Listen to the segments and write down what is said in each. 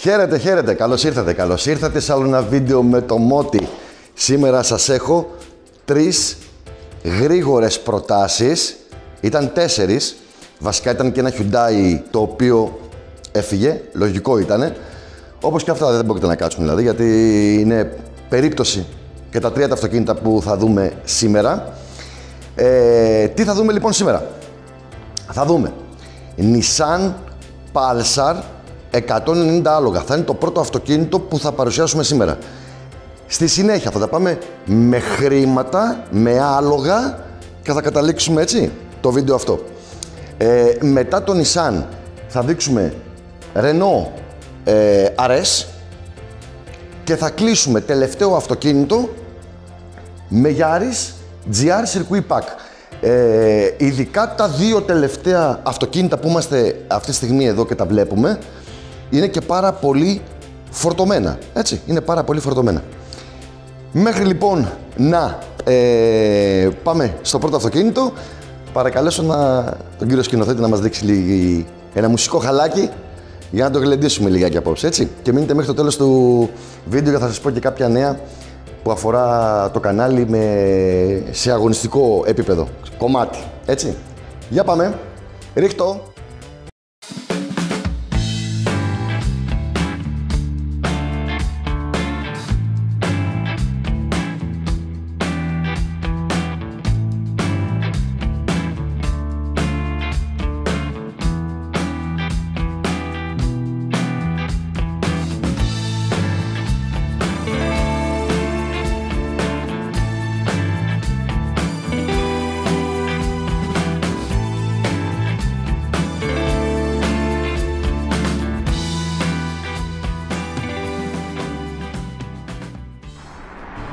Χαίρετε, χαίρετε. Καλώς ήρθατε. Καλώς ήρθατε σε άλλο ένα βίντεο με το Μότι. Σήμερα σας έχω 3 γρήγορες προτάσεις. Ήταν 4. Βασικά ήταν και ένα Hyundai το οποίο έφυγε. Λογικό ήτανε. Όπως και αυτά δεν μπορείτε να κάτσουν δηλαδή, γιατί είναι περίπτωση και τα 3 τα αυτοκίνητα που θα δούμε σήμερα. Τι θα δούμε λοιπόν σήμερα? Θα δούμε Nissan Pulsar 190 άλογα. Θα είναι το πρώτο αυτοκίνητο που θα παρουσιάσουμε σήμερα. Στη συνέχεια θα τα πάμε με χρήματα, με άλογα και θα καταλήξουμε έτσι το βίντεο αυτό. Μετά το Nissan θα δείξουμε Renault RS και θα κλείσουμε τελευταίο αυτοκίνητο με Yaris GR Circuit Pack. Ειδικά τα 2 τελευταία αυτοκίνητα που είμαστε αυτή τη στιγμή εδώ και τα βλέπουμε είναι και πάρα πολύ φορτωμένα, έτσι, είναι πάρα πολύ φορτωμένα. Μέχρι λοιπόν να πάμε στο πρώτο αυτοκίνητο, παρακαλέσω τον κύριο σκηνοθέτη να μας δείξει ένα μουσικό χαλάκι για να το γλεντήσουμε λιγάκι απόψε, έτσι. Και μείνετε μέχρι το τέλος του βίντεο για θα σας πω και κάποια νέα που αφορά το κανάλι σε αγωνιστικό επίπεδο, κομμάτι, έτσι. Για πάμε, ρίχτω.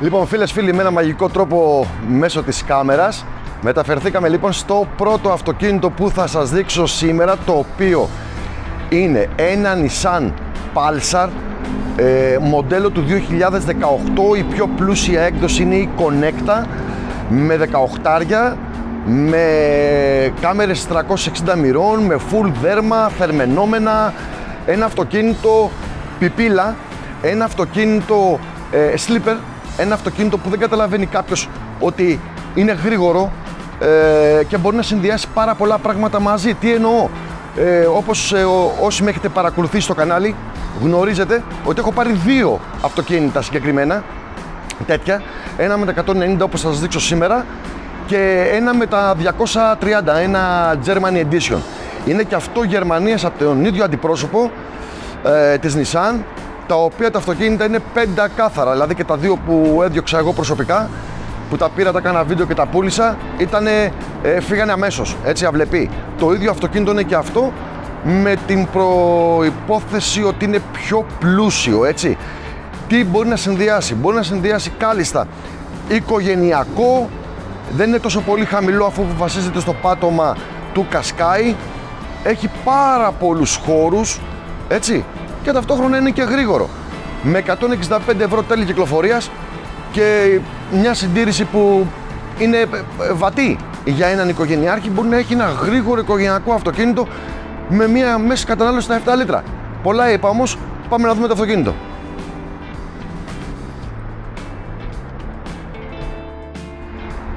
Λοιπόν, φίλες, φίλοι, με ένα μαγικό τρόπο μέσω της κάμερας μεταφερθήκαμε λοιπόν στο πρώτο αυτοκίνητο που θα σας δείξω σήμερα, το οποίο είναι ένα Nissan Pulsar μοντέλο του 2018. Η πιο πλούσια έκδοση είναι η Connecta με 18, με κάμερες 360 μοιρών, με full δέρμα, θερμαινόμενα, ένα αυτοκίνητο πιπίλα, ένα αυτοκίνητο sleeper, ένα αυτοκίνητο που δεν καταλαβαίνει κάποιος ότι είναι γρήγορο και μπορεί να συνδυάσει πάρα πολλά πράγματα μαζί. Τι εννοώ? Όπως όσοι με έχετε παρακολουθήσει στο κανάλι γνωρίζετε ότι έχω πάρει 2 αυτοκίνητα συγκεκριμένα τέτοια, ένα με τα 190 όπως θα σας δείξω σήμερα και ένα με τα 230, ένα Germany Edition. Είναι και αυτό Γερμανίας από τον ίδιο αντιπρόσωπο της Nissan, τα οποία τα αυτοκίνητα είναι 5 κάθαρα, δηλαδή και τα 2 που έδιωξα εγώ προσωπικά, που τα πήρα, τα κάνα βίντεο και τα πούλησα, φύγανε αμέσως, έτσι αυλεπή. Το ίδιο αυτοκίνητο είναι και αυτό, με την προϋπόθεση ότι είναι πιο πλούσιο, έτσι. Τι μπορεί να συνδυάσει? Μπορεί να συνδυάσει κάλλιστα οικογενειακό, δεν είναι τόσο πολύ χαμηλό αφού βασίζεται στο πάτωμα του Qashqai, έχει πάρα πολλούς χώρους, έτσι, και ταυτόχρονα είναι και γρήγορο. Με 165 ευρώ τέλη κυκλοφορίας και μια συντήρηση που είναι βατή για έναν οικογενειάρχη, μπορεί να έχει ένα γρήγορο οικογενειακό αυτοκίνητο με μια μέση κατανάλωση στα 7 λίτρα. Πολλά είπα όμως, πάμε να δούμε το αυτοκίνητο.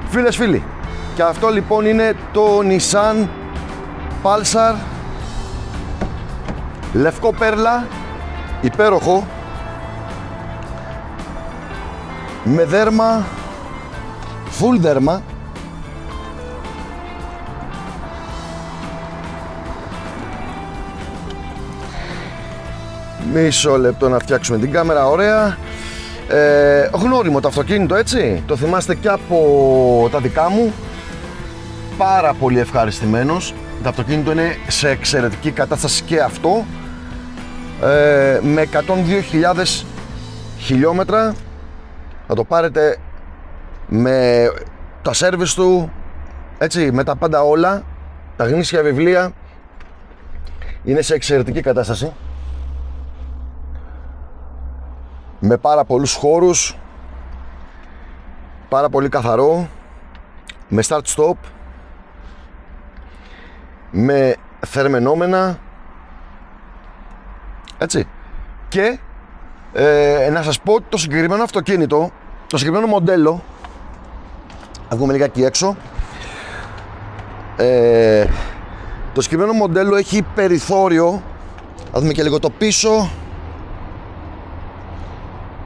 Φίλες, φίλοι, και αυτό λοιπόν είναι το Nissan Pulsar, λευκό πέρλα, υπέροχο, με δέρμα, full δέρμα, μισό λεπτό να φτιάξουμε την κάμερα, ωραία. Γνώριμο το αυτοκίνητο, έτσι, το θυμάστε και από τα δικά μου, πάρα πολύ ευχαριστημένος. Το αυτοκίνητο είναι σε εξαιρετική κατάσταση και αυτό, με 102.000 χιλιόμετρα. Θα το πάρετε με τα σέρβις του, έτσι, με τα πάντα όλα, τα γνήσια βιβλία, είναι σε εξαιρετική κατάσταση, με πάρα πολλούς χώρους, πάρα πολύ καθαρό, με start stop, με θερμαινόμενα, έτσι, Και να σας πω ότι το συγκεκριμένο αυτοκίνητο, το συγκεκριμένο μοντέλο, θα βγούμε λιγάκι έξω, το συγκεκριμένο μοντέλο έχει περιθώριο, θα δούμε και λίγο το πίσω,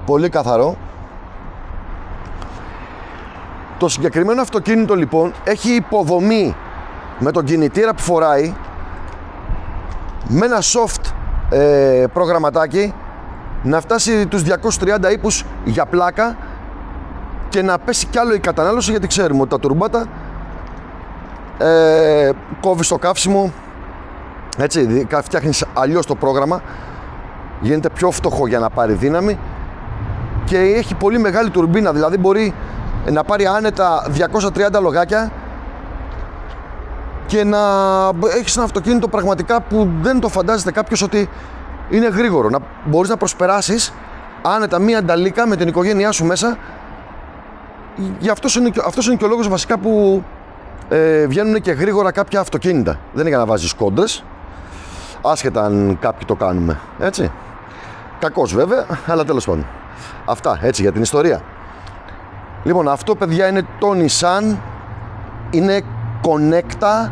πολύ καθαρό. Το συγκεκριμένο αυτοκίνητο λοιπόν έχει υποδομή με τον κινητήρα που φοράει, με ένα soft προγραμματάκι, να φτάσει τους 230 ύπους για πλάκα και να πέσει κι άλλο η κατανάλωση, γιατί ξέρουμε ότι τα τουρμπάτα κόβεις το καύσιμο, έτσι, φτιάχνεις αλλιώς το πρόγραμμα, γίνεται πιο φτωχό για να πάρει δύναμη και έχει πολύ μεγάλη τουρμπίνα, δηλαδή μπορεί να πάρει άνετα 230 λογάκια και να έχεις ένα αυτοκίνητο πραγματικά που δεν το φαντάζεται κάποιος ότι είναι γρήγορο, να μπορείς να προσπεράσεις άνετα μία ανταλίκα με την οικογένειά σου μέσα. Αυτός είναι και ο λόγος βασικά που βγαίνουν και γρήγορα κάποια αυτοκίνητα. Δεν είναι για να βάζεις κόντρες, άσχετα αν κάποιοι το κάνουμε, έτσι. Κακός βέβαια, αλλά τέλος πάντων. Αυτά, έτσι, για την ιστορία. Λοιπόν, αυτό παιδιά είναι το Nissan, είναι Connecta,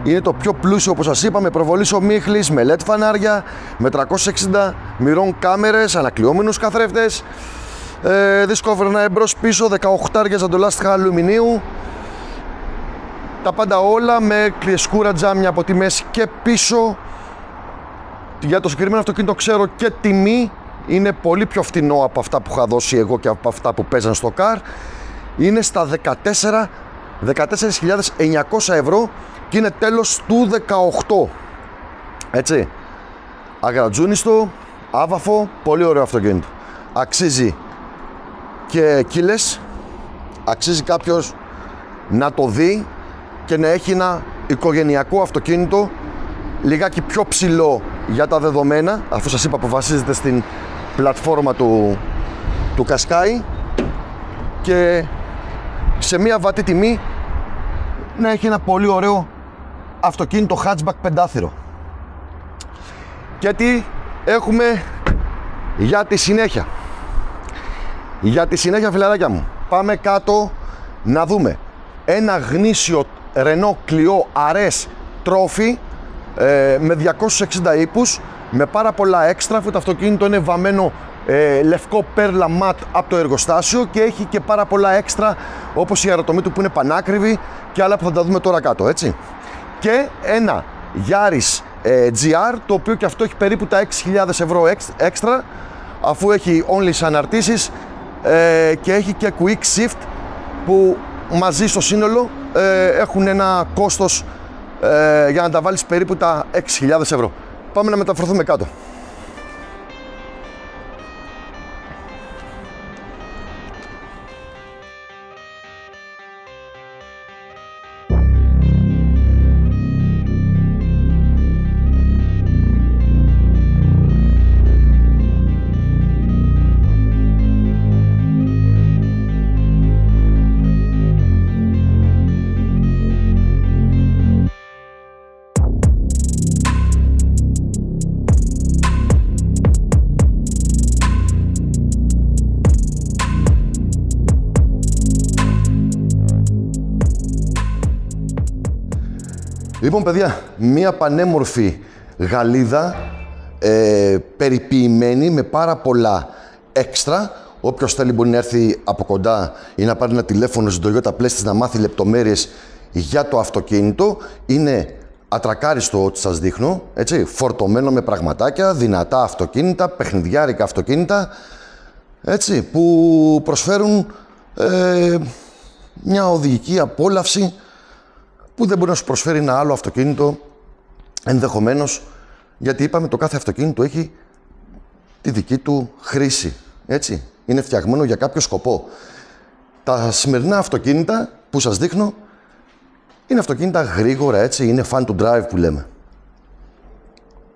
είναι το πιο πλούσιο όπως σας είπα, με προβολής ομίχλης, με LED φανάρια, με 360 μοιρών κάμερες, ανακλειόμενους καθρέφτες, δίσκο εμπρός πίσω, 18 ζαντολάστιχα αλουμινίου, τα πάντα όλα με κλειεσκούρα τζάμια από τη μέση και πίσω. Για το συγκεκριμένο αυτοκίνητο ξέρω και τιμή, είναι πολύ πιο φθηνό από αυτά που είχα δώσει εγώ και από αυτά που παίζαν στο car. Είναι στα 14.900 ευρώ και είναι τέλος του 18. Έτσι, αγρατζούνιστο, άβαφο, πολύ ωραίο αυτοκίνητο. Αξίζει και κύλες, αξίζει κάποιος να το δει και να έχει ένα οικογενειακό αυτοκίνητο λιγάκι πιο ψηλό για τα δεδομένα, αφού σας είπα που βασίζεται στην πλατφόρμα του Qashqai, και σε μια βατή τιμή να έχει ένα πολύ ωραίο αυτοκίνητο hatchback πεντάθυρο. Και τι έχουμε για τη συνέχεια? Για τη συνέχεια, φιλαράκια μου, πάμε κάτω να δούμε ένα γνήσιο Renault Clio RS Trophy με 260 ύπους, με πάρα πολλά έξτρα. Αυτό το αυτοκίνητο είναι βαμμένο λευκό πέρλα ματ από το εργοστάσιο και έχει και πάρα πολλά έξτρα, όπως η αεροτομή του που είναι πανάκριβη και άλλα που θα τα δούμε τώρα κάτω, έτσι. Και ένα Yaris GR, το οποίο και αυτό έχει περίπου τα 6.000 ευρώ έξτρα, αφού έχει only αναρτήσεις και έχει και quick shift, που μαζί στο σύνολο έχουν ένα κόστος για να τα βάλεις περίπου τα 6.000 ευρώ. Πάμε να μεταφερθούμε κάτω. Λοιπόν παιδιά, μία πανέμορφη γαλίδα περιποιημένη με πάρα πολλά έξτρα. Όποιος θέλει μπορεί να έρθει από κοντά ή να πάρει ένα τηλέφωνο στην Toyota Plestis να μάθει λεπτομέρειες για το αυτοκίνητο. Είναι ατρακάριστο ό,τι σας δείχνω, έτσι, φορτωμένο με πραγματάκια, δυνατά αυτοκίνητα, παιχνιδιάρικα αυτοκίνητα, έτσι, που προσφέρουν μια οδηγική απόλαυση που δεν μπορεί να σου προσφέρει ένα άλλο αυτοκίνητο ενδεχομένως, γιατί είπαμε το κάθε αυτοκίνητο έχει τη δική του χρήση, έτσι. Είναι φτιαγμένο για κάποιο σκοπό. Τα σημερινά αυτοκίνητα που σας δείχνω είναι αυτοκίνητα γρήγορα, έτσι, είναι fun to drive που λέμε.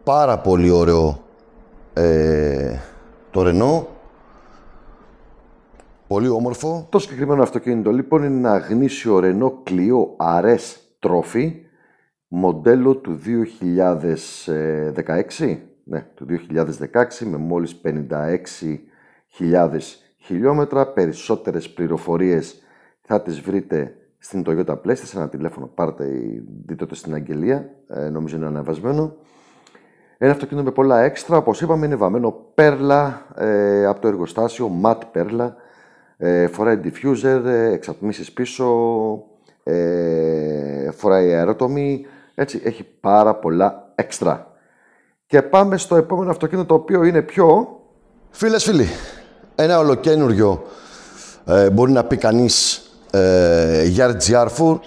Πάρα πολύ ωραίο το Renault. Πολύ όμορφο. Το συγκεκριμένο αυτοκίνητο λοιπόν είναι ένα γνήσιο Renault Clio RS Trophy, μοντέλο του 2016, Ναι, του 2016 με μόλις 56.000 χιλιόμετρα. Περισσότερες πληροφορίες θα τις βρείτε στην Toyota Play. Σε ένα τηλέφωνο πάρτε ή δείτε το στην αγγελία. Νομίζω είναι ανεβασμένο. Ένα αυτοκίνητο με πολλά έξτρα. Όπως είπαμε, είναι βαμμένο πέρλα από το εργοστάσιο, matte πέρλα. Φοράει diffuser, εξατμίσεις πίσω, φοράει αερότομη. Έτσι, έχει πάρα πολλά έξτρα. Και πάμε στο επόμενο αυτοκίνητο, το οποίο είναι πιο... Φίλοι, ένα ολοκένουργιο, μπορεί να πει κανείς, Yard GR4,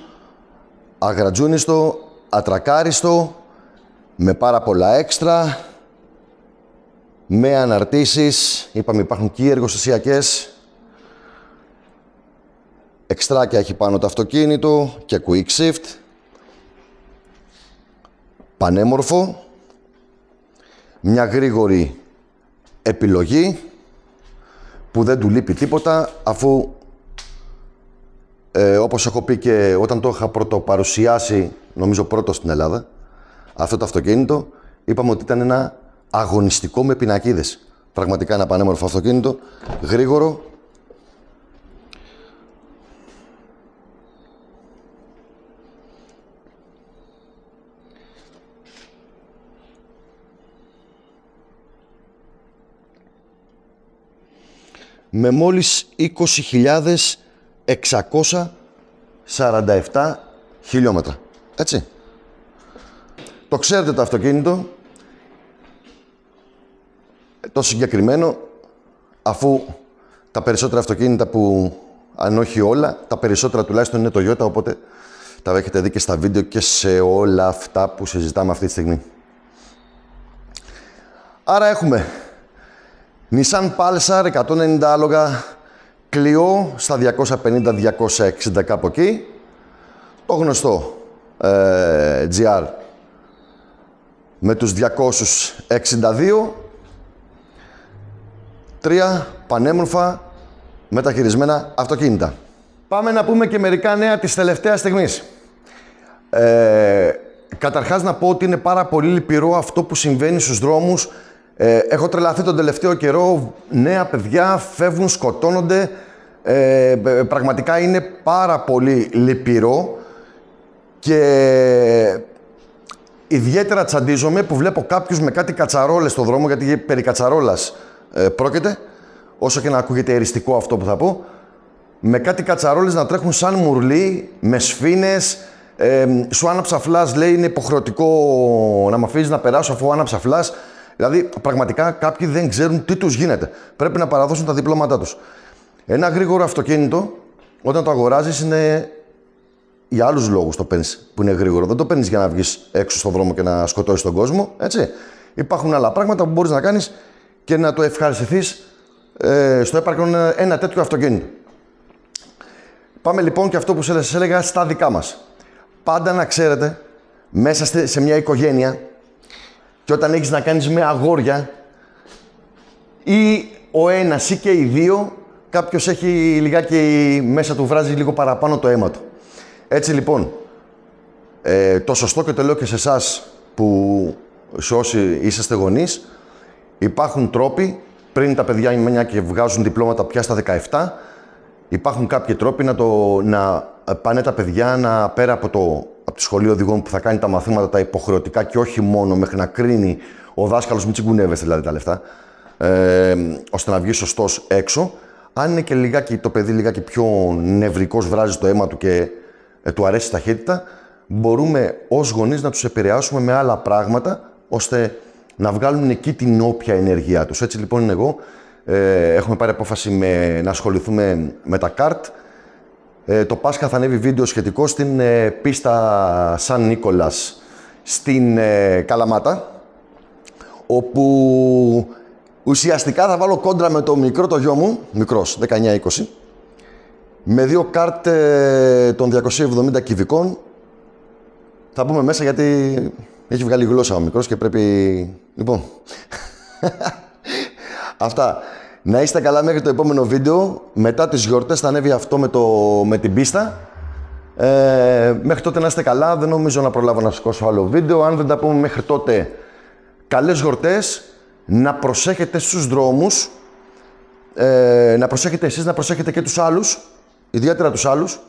αγρατζούνιστο, ατρακάριστο, με πάρα πολλά έξτρα, με αναρτήσεις, είπαμε υπάρχουν και εργοστασιακές, εξτράκια έχει πάνω το αυτοκίνητο και quick shift, πανέμορφο, μια γρήγορη επιλογή που δεν του λείπει τίποτα, αφού όπως έχω πει και όταν το είχα πρωτοπαρουσιάσει, νομίζω πρώτο στην Ελλάδα, αυτό το αυτοκίνητο, είπαμε ότι ήταν ένα αγωνιστικό με πινακίδες. Πραγματικά ένα πανέμορφο αυτοκίνητο, γρήγορο. Με μόλις 20.647 χιλιόμετρα. Έτσι. Το ξέρετε το αυτοκίνητο. Το συγκεκριμένο, αφού τα περισσότερα αυτοκίνητα που, αν όχι όλα, τα περισσότερα τουλάχιστον είναι Toyota, οπότε τα έχετε δει και στα βίντεο και σε όλα αυτά που συζητάμε αυτή τη στιγμή. Άρα έχουμε Nissan Pulsar 190 άλογα, Clio στα 250-260 κάπου εκεί, το γνωστό GR με τους 262, τρία πανέμορφα μεταχειρισμένα αυτοκίνητα. Πάμε να πούμε και μερικά νέα της τελευταίας στιγμής. Καταρχάς να πω ότι είναι πάρα πολύ λυπηρό αυτό που συμβαίνει στους δρόμους. Έχω τρελαθεί τον τελευταίο καιρό, νέα παιδιά φεύγουν, σκοτώνονται. Πραγματικά είναι πάρα πολύ λυπηρό και ιδιαίτερα τσαντίζομαι που βλέπω κάποιους με κάτι κατσαρόλες στο δρόμο, γιατί περί κατσαρόλας πρόκειται, όσο και να ακούγεται εριστικό αυτό που θα πω, με κάτι κατσαρόλες να τρέχουν σαν μουρλί, με σφήνες, σου άναψα φλας, λέει είναι υποχρεωτικό να με αφήσεις να περάσω αφού άναψα φλας. Δηλαδή, πραγματικά κάποιοι δεν ξέρουν τι τους γίνεται. Πρέπει να παραδώσουν τα διπλώματά τους. Ένα γρήγορο αυτοκίνητο, όταν το αγοράζεις, είναι για άλλους λόγους το παίρνεις που είναι γρήγορο. Δεν το παίρνεις για να βγεις έξω στον δρόμο και να σκοτώσεις τον κόσμο. Έτσι. Υπάρχουν άλλα πράγματα που μπορείς να κάνεις και να το ευχαριστηθείς στο έπαρκον ένα τέτοιο αυτοκίνητο. Πάμε λοιπόν και αυτό που σας έλεγα στα δικά μας. Πάντα να ξέρετε, μέσα σε μια οικογένεια, και όταν έχεις να κάνεις με αγόρια, ή ο ένας ή και οι δύο, κάποιος έχει λιγάκι μέσα του, βράζει λίγο παραπάνω το αίμα του. Έτσι λοιπόν, το σωστό, και το λέω και σε εσάς που σε όσοι είσαστε γονείς, υπάρχουν τρόποι, πριν τα παιδιά μια και βγάζουν διπλώματα πια στα 17, υπάρχουν κάποιοι τρόποι να πάνε τα παιδιά πέρα από το σχολείο οδηγών που θα κάνει τα μαθήματα τα υποχρεωτικά και όχι μόνο μέχρι να κρίνει ο δάσκαλος, μην τσιγκουνεύεστε δηλαδή τα λεφτά, ώστε να βγει σωστός έξω. Αν είναι και λιγάκι, το παιδί λιγάκι πιο νευρικός, βράζει το αίμα του και του αρέσει η ταχύτητα, μπορούμε ως γονείς να τους επηρεάσουμε με άλλα πράγματα, ώστε να βγάλουν εκεί την όποια ενέργειά τους. Έτσι λοιπόν εγώ έχουμε πάρει απόφαση να ασχοληθούμε με τα καρτ. Το Πάσχα θα ανέβει βίντεο σχετικό στην πίστα Σαν Νίκολας στην Καλαμάτα, όπου ουσιαστικά θα βάλω κόντρα με το μικρό το γιο μου, μικρός, 19-20, με δύο καρτ των 270 κυβικών. Θα μπούμε μέσα γιατί έχει βγάλει γλώσσα ο μικρός και πρέπει... Λοιπόν, αυτά. Να είστε καλά μέχρι το επόμενο βίντεο. Μετά τις γιορτές θα ανέβει αυτό με την πίστα. Μέχρι τότε να είστε καλά. Δεν νομίζω να προλάβω να σηκώσω άλλο βίντεο. Αν δεν τα πούμε μέχρι τότε, καλές γιορτές, να προσέχετε στους δρόμους, να προσέχετε εσείς, να προσέχετε και τους άλλους, ιδιαίτερα τους άλλους,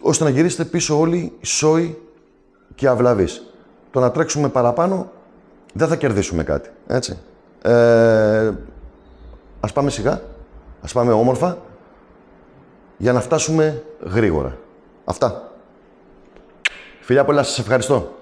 ώστε να γυρίσετε πίσω όλοι σόοι και αυλαβείς. Το να τρέξουμε παραπάνω δεν θα κερδίσουμε κάτι, έτσι. Ας πάμε σιγά, ας πάμε όμορφα, για να φτάσουμε γρήγορα. Αυτά. Φιλιά πολλά, σας ευχαριστώ.